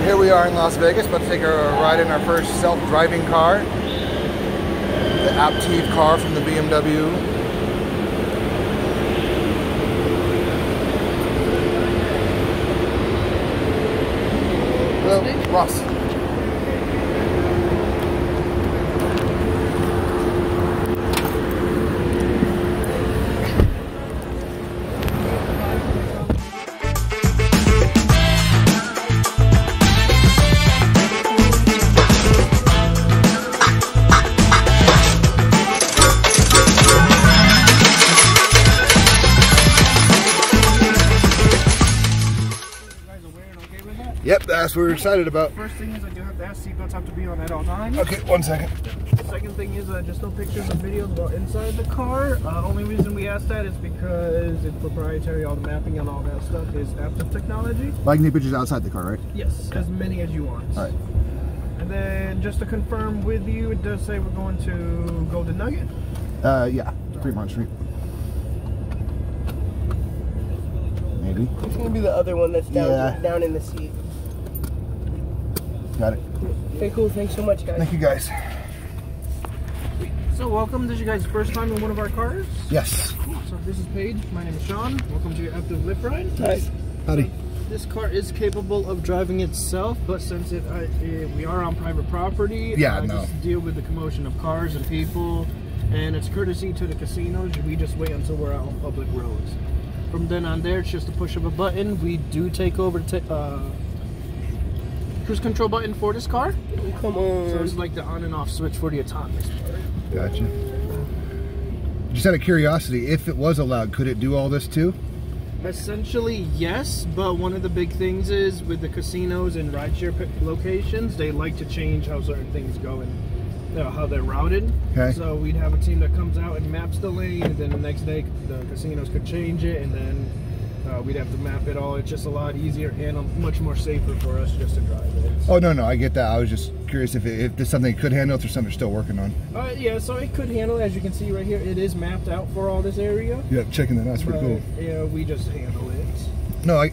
Here we are in Las Vegas, about to take a ride in our first self-driving car. The Aptiv car from the BMW. Hello, Ross. Yep, that's what we're excited about. First thing is I do have to ask, seatbelts have to be on at all times. Okay, 1 second. Second thing is just no pictures or videos about inside the car. Only reason we ask that is because it's proprietary, all the mapping and all that stuff is Aptiv technology. I can take pictures outside the car, right? Yes, as many as you want. All right. And then just to confirm with you, it does say we're going to Golden Nugget. Yeah, Fremont Street. Maybe. It's gonna be the other one that's down in the seat. Got it. Okay, cool. Thanks so much, guys. Thank you, guys. So welcome. This is your guys' first time in one of our cars? Yes. Cool. So this is Paige. My name is Sean. Welcome to your Aptiv Lift Ride. Hi. Howdy. This car is capable of driving itself, but since we are on private property, just deal with the commotion of cars and people, and it's courtesy to the casinos. We just wait until we're out on public roads. From then on there, it's just a push of a button. We do take over cruise control button for this car. Come on. So it's like the on and off switch for the autonomous part. Gotcha. Just out of curiosity, if it was allowed, could it do all this too? Essentially, yes, but one of the big things is with the casinos and rideshare locations, they like to change how certain things go and how they're routed. Okay. So we'd have a team that comes out and maps the lane, and then the next day the casinos could change it, and then we'd have to map it all. It's just a lot easier and much more safer for us just to drive it. Oh, no, I get that. I was just curious if there's something it could handle, if there's something they're still working on. Yeah, so it could handle, as you can see right here, it is mapped out for all this area. Yeah, checking that out. That's pretty cool. Yeah, we just handle it. No, I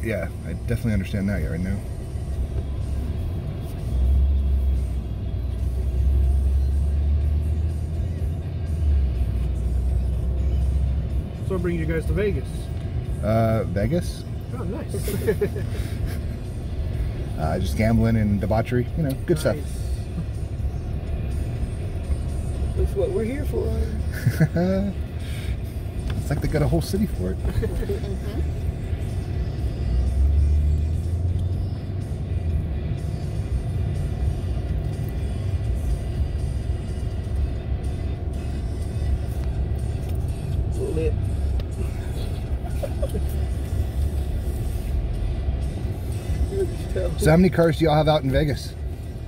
definitely understand that right now. So I'll bring you guys to Vegas. Vegas? Oh, nice. Just gambling and debauchery, good stuff. That's what we're here for. It's like they got a whole city for it. Lit. So how many cars do y'all have out in Vegas?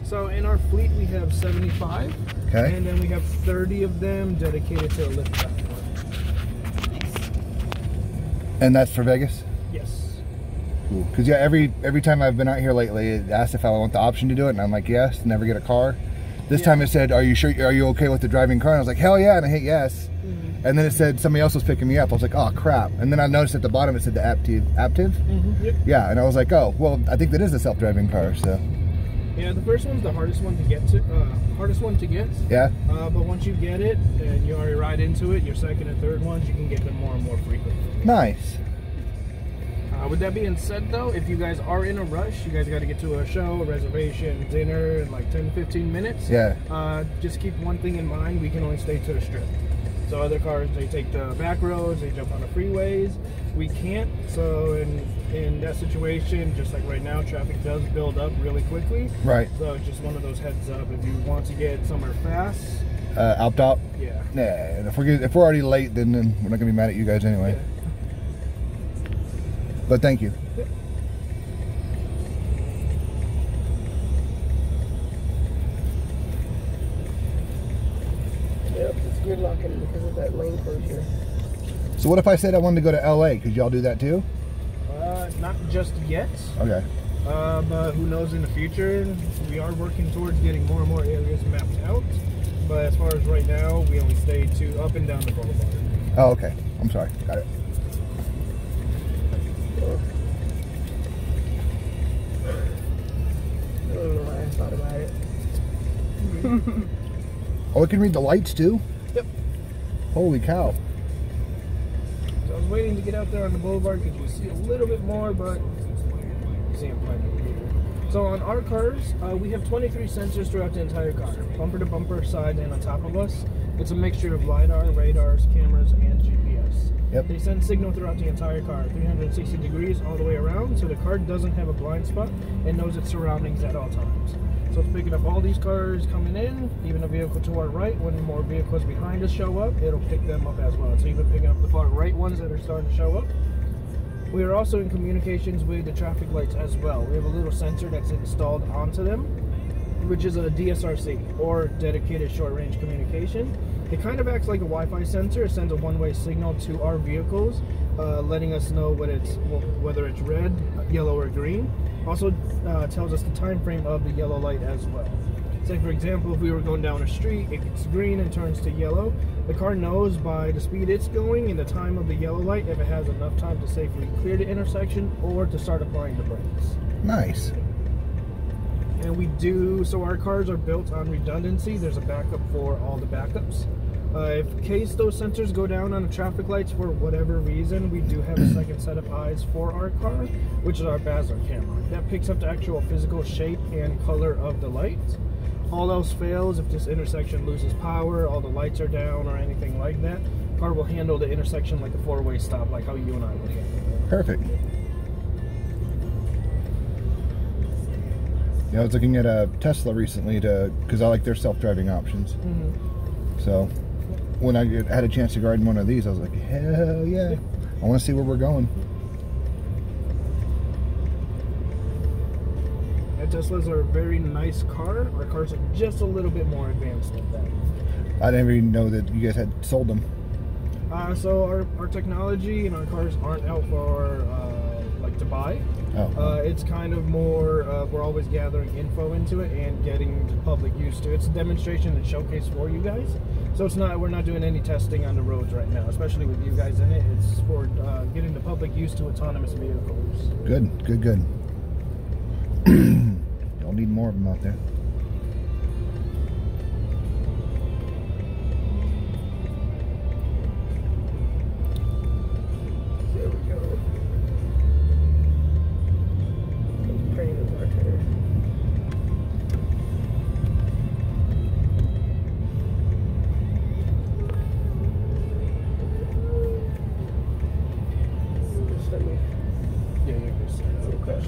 So in our fleet we have 75. Okay. And then we have 30 of them dedicated to a lift platform. And that's for Vegas? Yes. Cool. Because yeah, every time I've been out here lately, it asked if I want the option to do it, and I'm like, yes, never get a car. This time it said, are you sure? Are you okay with the driving car? And I was like, hell yeah, and I hit yes. And then it said somebody else was picking me up. I was like, oh crap. And then I noticed at the bottom it said the Aptiv. Yep. Yeah, and I was like, oh, well, I think that is a self-driving car, so. Yeah, the first one's the hardest one to get to. Yeah. But once you get it and you already ride into it, your second and third ones, you can get them more and more frequently. Nice. With that being said, though, if you guys are in a rush, you guys got to get to a show, a reservation, dinner in like 10-15 minutes. Yeah. Just keep one thing in mind: we can only stay to the strip. So other cars, they take the back roads, they jump on the freeways. We can't. So in that situation, just like right now, traffic does build up really quickly. Right. So it's just one of those heads up. If you want to get somewhere fast. Out top? Yeah. Yeah. And if we're already late, then we're not gonna be mad at you guys anyway. Yeah. But thank you. Yep. Yep, it's gridlocking because of that lane closure. So what if I said I wanted to go to LA? Could y'all do that too? Not just yet. Okay. But who knows in the future? We are working towards getting more and more areas mapped out. But as far as right now, we only stay to up and down the boulevard. Oh, okay. I'm sorry. Got it. Oh, it can read the lights too? Yep. Holy cow. So I was waiting to get out there on the boulevard because you see a little bit more, but you see I'm finding it here. So on our cars, we have 23 sensors throughout the entire car. Bumper to bumper, side, and on top of us. It's a mixture of LiDAR, radars, cameras, and GPS. Yep. They send signal throughout the entire car, 360 degrees all the way around, so the car doesn't have a blind spot and knows its surroundings at all times. So it's picking up all these cars coming in, even a vehicle to our right. When more vehicles behind us show up, it'll pick them up as well. So even picking up the far right ones that are starting to show up. We are also in communications with the traffic lights as well. We have a little sensor that's installed onto them, which is a DSRC, or dedicated short-range communication. It kind of acts like a Wi-Fi sensor. It sends a one-way signal to our vehicles, letting us know whether it's red, yellow, or green. Also tells us the time frame of the yellow light as well. Say for example, if we were going down a street, it gets green and turns to yellow. The car knows by the speed it's going and the time of the yellow light if it has enough time to safely clear the intersection or to start applying the brakes. Nice. And we do, so our cars are built on redundancy. There's a backup for all the backups. In case those sensors go down on the traffic lights for whatever reason, we do have a second set of eyes for our car, which is our Basler camera. That picks up the actual physical shape and color of the light. All else fails, if this intersection loses power, all the lights are down or anything like that, the car will handle the intersection like a four-way stop, like how you and I would handle it. Perfect. Yeah, I was looking at a Tesla recently because I like their self-driving options. Mm-hmm. So when I had a chance to ride in one of these, I was like, hell yeah. I want to see where we're going. Yeah, Teslas are a very nice car. Our cars are just a little bit more advanced than that. I didn't even know that you guys had sold them. So our technology and our cars aren't out for like to buy. Oh. It's kind of more, we're always gathering info into it and getting the public used to it. It's a demonstration and showcase for you guys. So it's not, we're not doing any testing on the roads right now, especially with you guys in it. It's for getting the public used to autonomous vehicles. Good, good, good. Y'all need more of them out there. There we go. Train is our turn. Just let me. Yeah, you're good. Okay.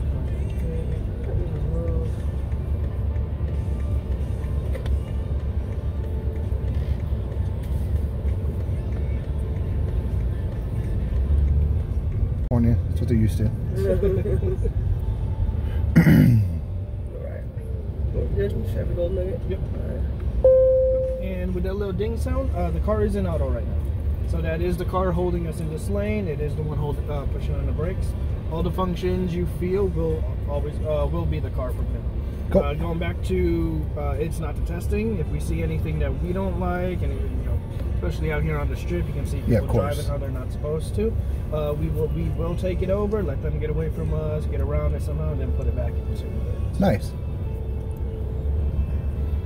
That's what they're used to. Alright. Good. Chevy Gold Nugget. Yep. Alright. And with that little ding sound, the car is in auto right now. So that is the car holding us in this lane. It is the one pushing on the brakes. All the functions you feel will always will be the car from now. Cool. Going back to it's not the testing. If we see anything that we don't like, and especially out here on the strip, you can see people driving how they're not supposed to. We will take it over, let them get away from us, get around it somehow, and then put it back into it. Nice.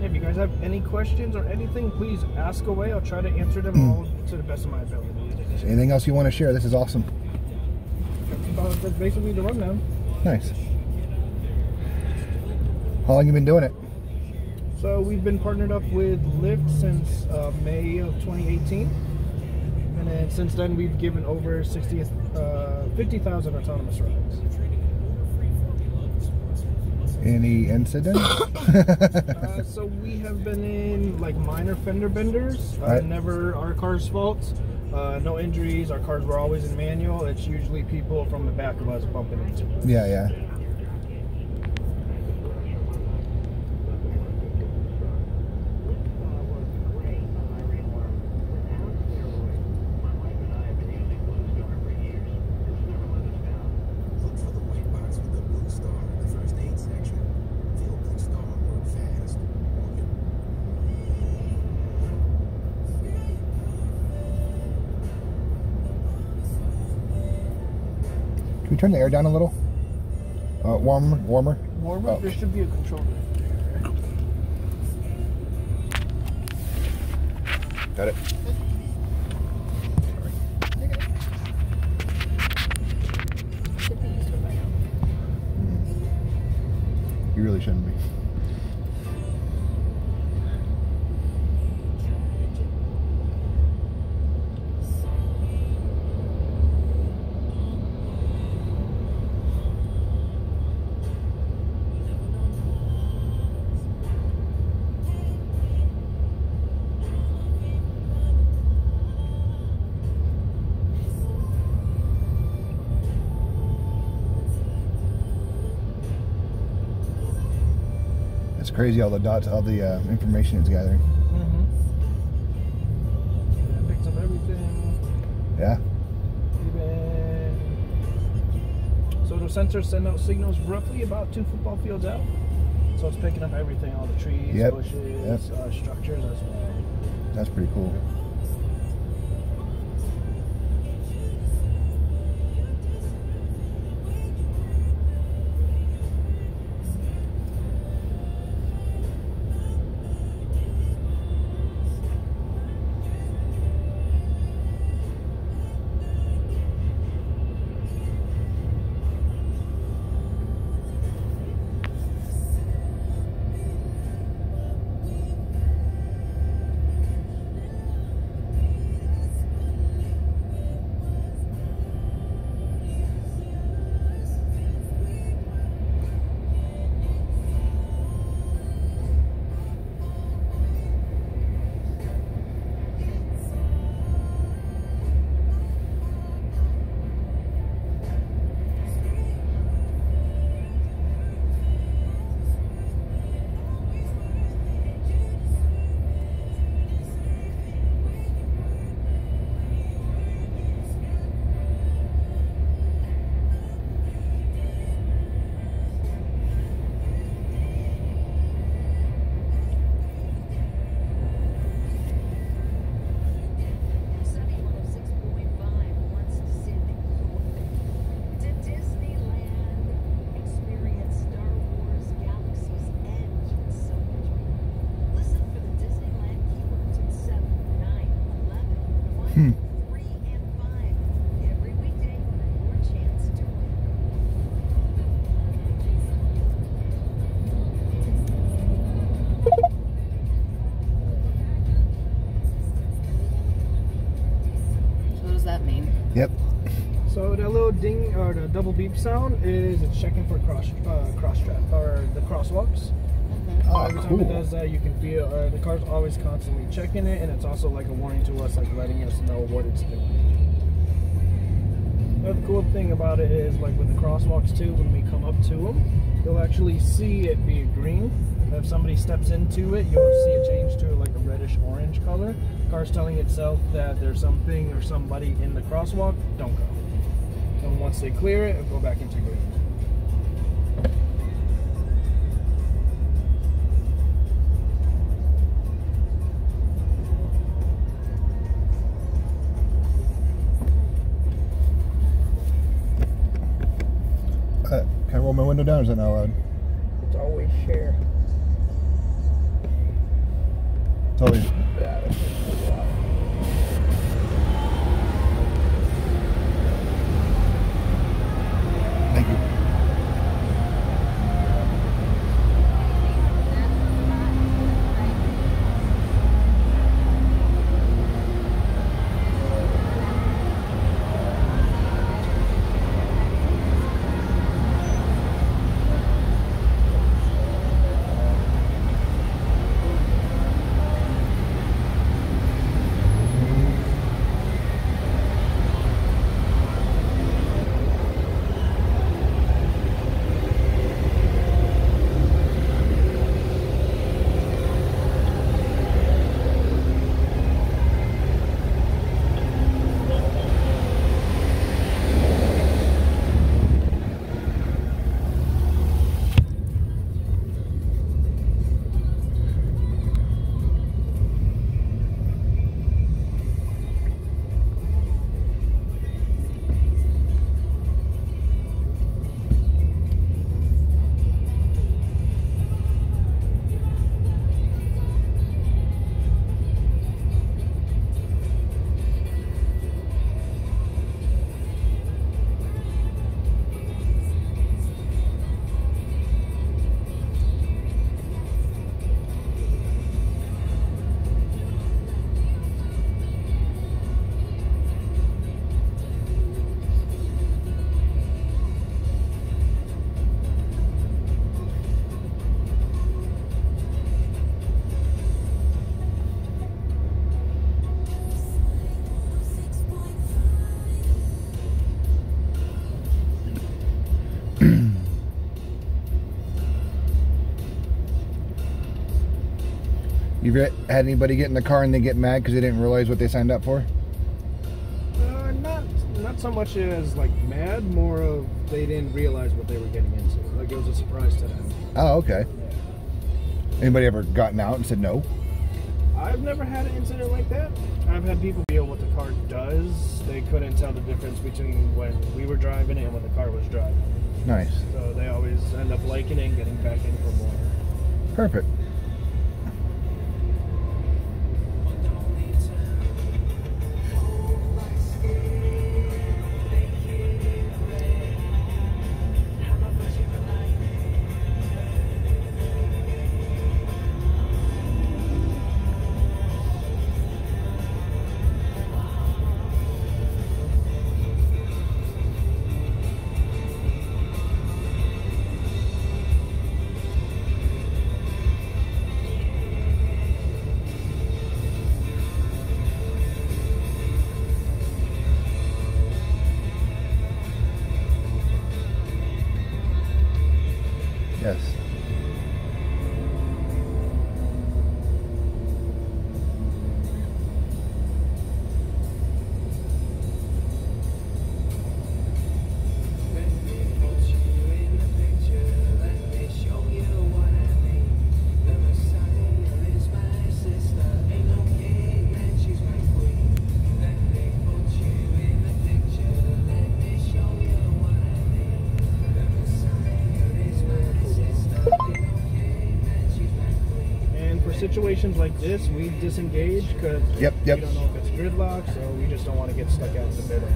If you guys have any questions or anything, please ask away. I'll try to answer them all to the best of my ability. Anything else you want to share? This is awesome. That's basically the rundown. Nice. How long you been doing it? So we've been partnered up with Lyft since May of 2018. And then since then we've given over 50,000 autonomous rides. Any incidents? So we have been in like minor fender benders. Never our car's fault. No injuries. Our cars were always in manual. It's usually people from the back of us bumping into us. Yeah, yeah. Can we turn the air down a little? Warmer? Warmer? There should be a controller. Got it. You really shouldn't be. It's crazy all the dots, all the information it's gathering. Yeah, it picks up everything. Yeah. So the sensors send out signals roughly about 2 football fields out. So it's picking up everything, all the trees, bushes, structures as well. That's pretty cool. Yep. So that little ding or the double beep sound is it's checking for cross trap or the crosswalks. Every time it does that, you can feel the car's always constantly checking it, and it's also like a warning to us, like letting us know what it's doing. The cool thing about it is, like with the crosswalks too, when we come up to them, you'll actually see it be green. If somebody steps into it, you'll see it change to like a reddish orange color. Car's telling itself that there's something or somebody in the crosswalk, don't go. And once they clear it, it'll go back into green. Can I roll my window down, or is that not allowed? It's always share. It's always... Yeah, that's a lot. Thank you. You've had anybody get in the car and they get mad because they didn't realize what they signed up for? Not so much as like mad, more of they didn't realize what they were getting into. Like it was a surprise to them. Oh, okay. Anybody ever gotten out and said no? I've never had an incident like that. I've had people feel what the car does. They couldn't tell the difference between when we were driving it and when the car was driving. Nice. So they always end up liking it and getting back in for more. Perfect. Yes. Situations like this, we disengage because we don't know if it's gridlock, so we just don't want to get stuck out in the middle.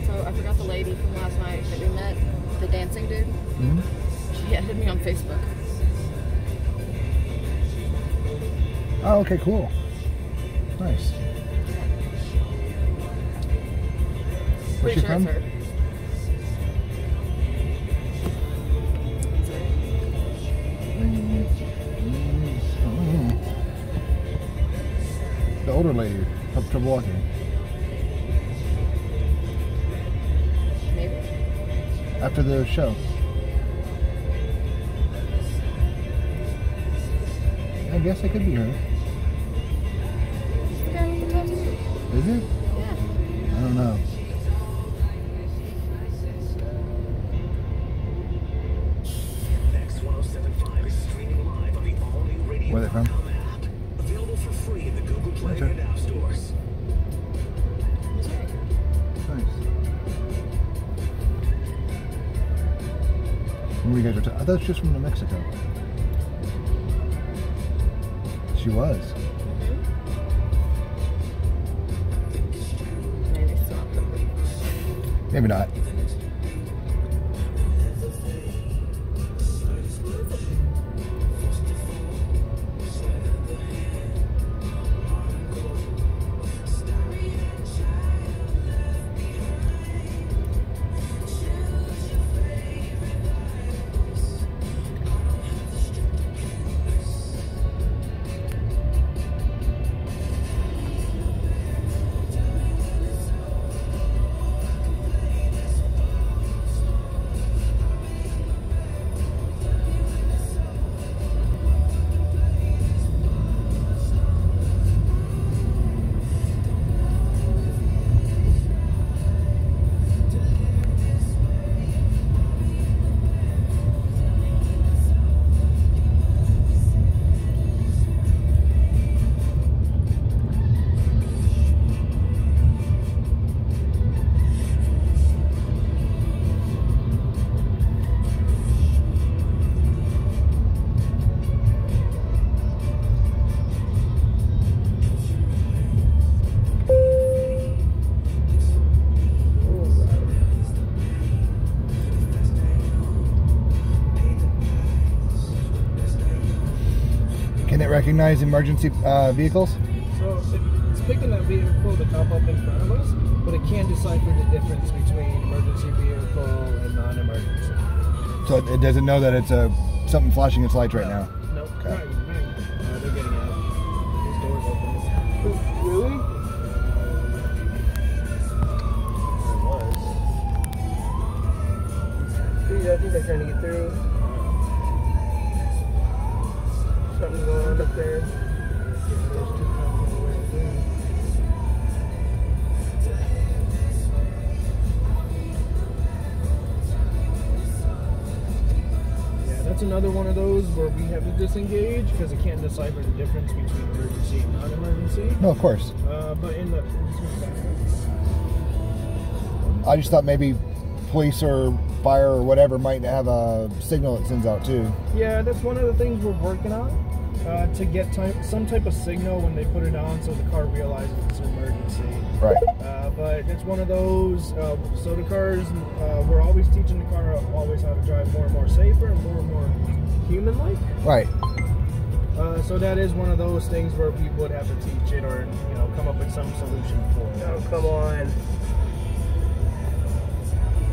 So I forgot the lady from last night that we met, the dancing dude. Mm-hmm. She added me on Facebook. Oh, okay, cool. Nice. Where's she from? The older lady, have trouble walking. Maybe. After the show. I guess it could be her. Is it? Yeah. I don't know. Where are they from? Available for free in the Google Play and App Stores. Nice. When you guys were I thought she was from New Mexico. She was. Maybe not. Can it recognize emergency vehicles? So it's picking that vehicle to pop up in front of us, but it can't decipher the difference between emergency vehicle and non-emergency. So it doesn't know that it's something flashing its lights right now? Nope. Okay. They're I think they're trying to get through. Something's going on up there. That's another one of those where we have to disengage because it can't decipher the difference between emergency and non-emergency. No, of course. But in the... I just thought maybe police or fire or whatever might have a signal it sends out too. Yeah, that's one of the things we're working on. To get some type of signal when they put it on so the car realizes it's an emergency. Right. But it's one of those, so the cars, we're always teaching the car always how to drive more and more safer and more human-like. Right. So that is one of those things where we would have to teach it or, you know, come up with some solution for it. Oh, come on.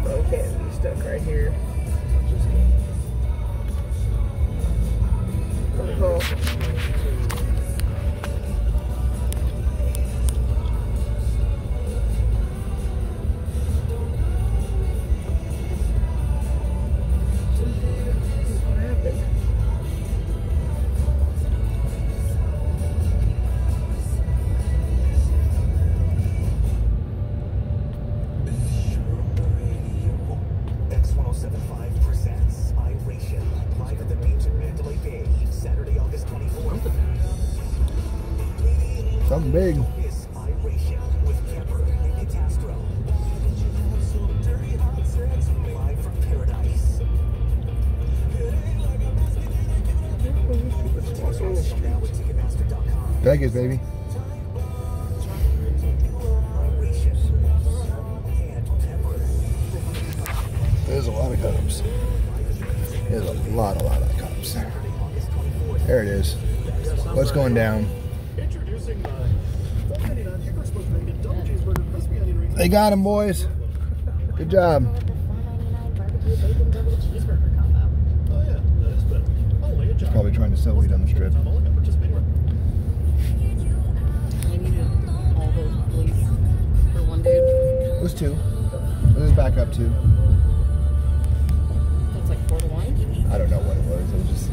Oh, can't be stuck right here. Oh. X1075 presents iRacia live at the beach in Mandalay Bay, Saturday, August 24th. Something big. Is iRacia with Kemper and Castro. Live from paradise. Now with Ticketmaster.com. Vegas, baby. There's a lot of cops. There's a lot of cops. There it is. What's going down? They got him, boys. Good job. Probably trying to sell weed on the strip. It was 2. It was back up 2. That's like 4 to 1? I don't know what it was. It was just...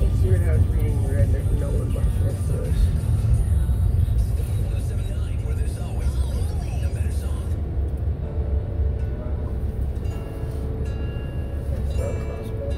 It's weird how it's reading red. There's no one next to us. That's not possible.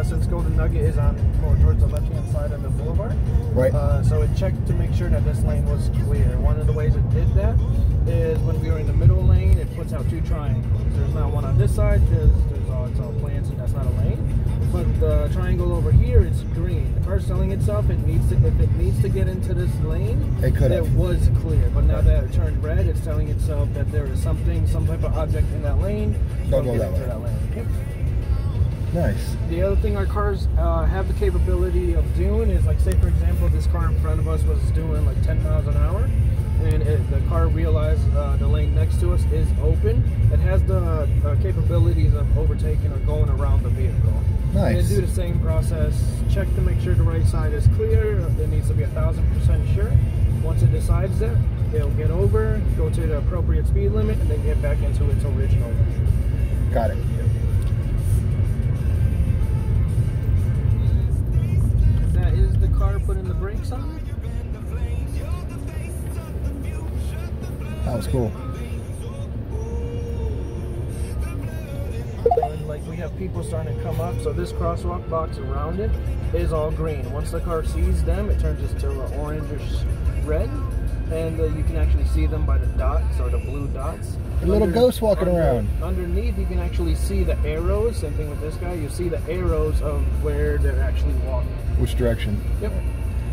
since Golden Nugget is on more towards the left-hand side of the boulevard. Right. So it checked to make sure that this lane was clear. One of the ways it did that is when we were in the middle lane, it puts out 2 triangles. There's not one on this side because it's all plants and that's not a lane. But the triangle over here, it's green. The car's telling itself if it needs to get into this lane, it was clear. But now that it turned red, it's telling itself that there is some type of object in that lane. Don't go that way. Yep. Nice. The other thing our cars have the capability of doing is, like, say for example, this car in front of us was doing like 10 miles an hour, and the car realized the lane next to us is open. It has the capabilities of overtaking or going around the vehicle. Nice. And do the same process. Check to make sure the right side is clear. It needs to be 1000% sure. Once it decides that, it'll get over, go to the appropriate speed limit, and then get back into its original lane. Got it. That is the car putting the brakes on. That was cool. And like we have people starting to come up, so this crosswalk box around it is all green. Once the car sees them, it turns into an orangish red, and you can actually see them by the dots or the blue dots. A little ghost walking around. Underneath, you can actually see the arrows. Same thing with this guy. You see the arrows of where they're actually walking. Which direction? Yep.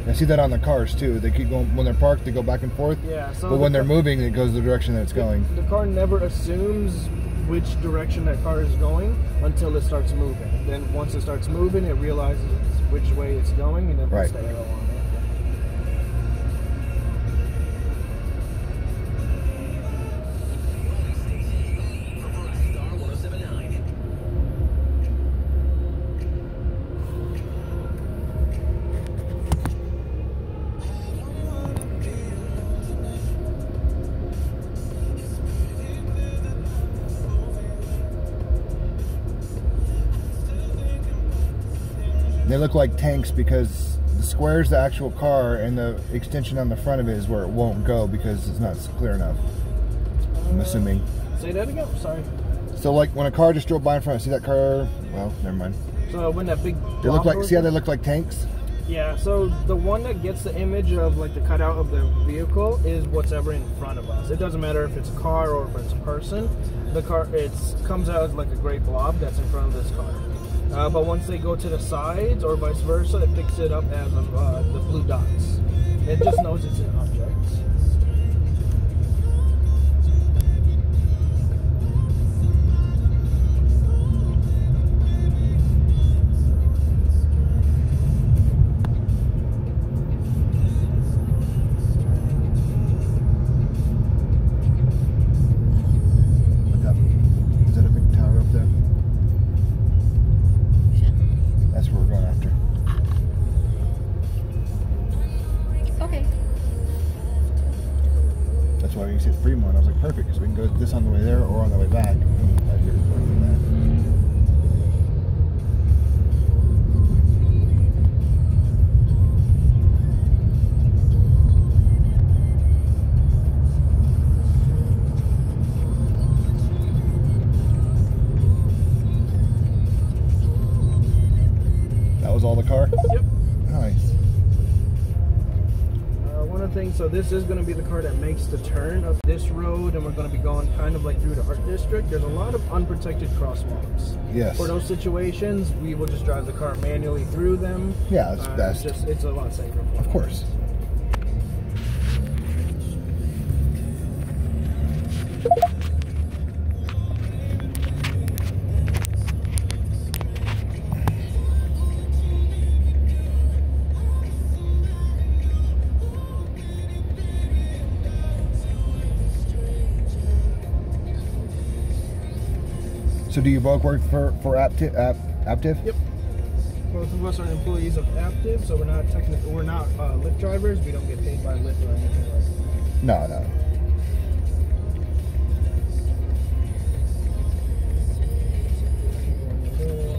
I see that on the cars too. They keep going when they're parked. They go back and forth. Yeah. So but when they're moving, it goes the direction that it's going. The car never assumes which direction that car is going until it starts moving. Then once it starts moving, it realizes which way it's going, and then puts the arrow on it. They look like tanks because the square is the actual car and the extension on the front of it is where it won't go because it's not clear enough. I'm assuming. Say that again. Sorry. So like when a car just drove by in front, see that car? Well, never mind. So when that big they look like. See how they look like tanks? Yeah. So the one that gets the image of like the cutout of the vehicle is what's ever in front of us. It doesn't matter if it's a car or if it's a person. The car comes out as like a gray blob that's in front of this car. But once they go to the sides or vice versa, it picks it up as the blue dots. It just knows it's an object. Perfect, because we can go this on the way there or on the way back. That was all the car? Yep. Nice. So this is going to be the car that makes the turn of this road, and we're going to be going kind of like through the art district. There's a lot of unprotected crosswalks. Yes. For those situations, we will just drive the car manually through them. Yeah, that's best. It's a lot safer. Of course. So do you both work for Aptiv? Yep. Both of us are employees of Aptiv, so we're not Lyft drivers. We don't get paid by Lyft or anything like that. No.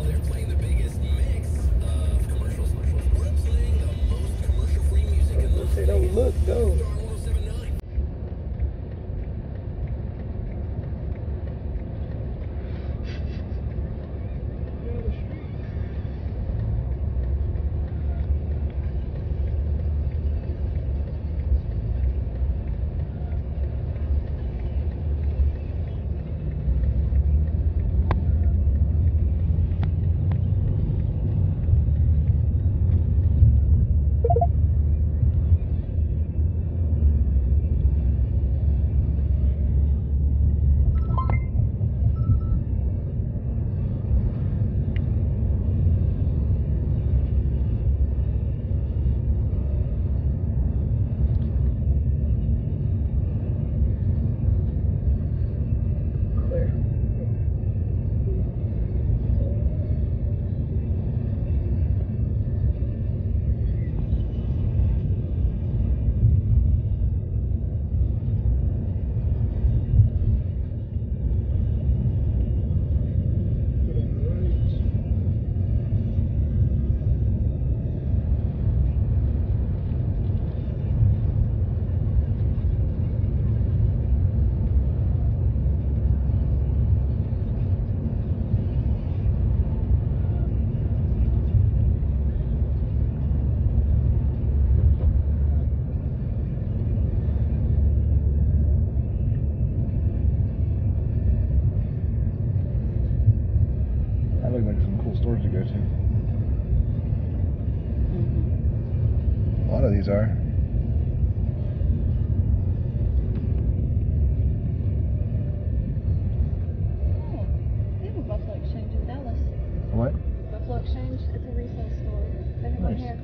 They're playing the biggest mix of commercials, playing the most commercial-free music. They don't look though. always are. Oh, they have a Buffalo Exchange in Dallas. What? Buffalo Exchange, it's a resale store. They have one Nice. here.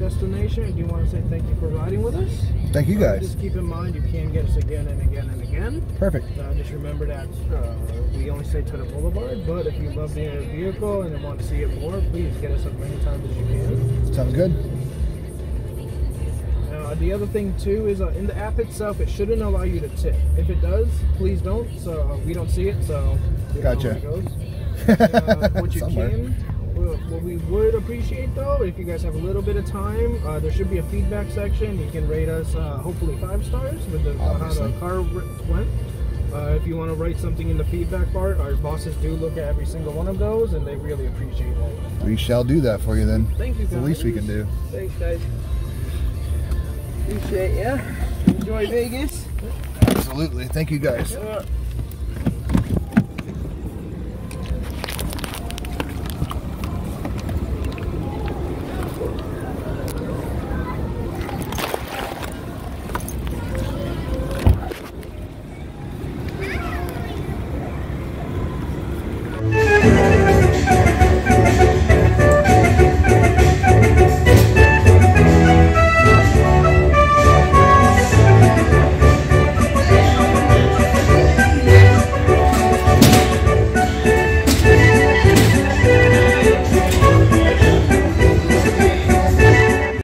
destination. Do you want to say thank you for riding with us? Thank you guys. Just keep in mind you can get us again and again and again. Perfect. Just remember that we only stay to the boulevard, but if you love the vehicle and want to see it more, please get us as many times as you can. Sounds good. The other thing too is in the app itself, it shouldn't allow you to tip. If it does, please don't. So we don't see it. So gotcha. What you can, what we would appreciate though, if you guys have a little bit of time, there should be a feedback section. You can rate us, hopefully 5 stars with the, how the car went. If you want to write something in the feedback part, our bosses do look at every single one of those, and they really appreciate that. We shall do that for you then. Thank you guys. It's the least we can do. Thanks, guys. Appreciate ya. Enjoy Vegas. Absolutely. Thank you guys.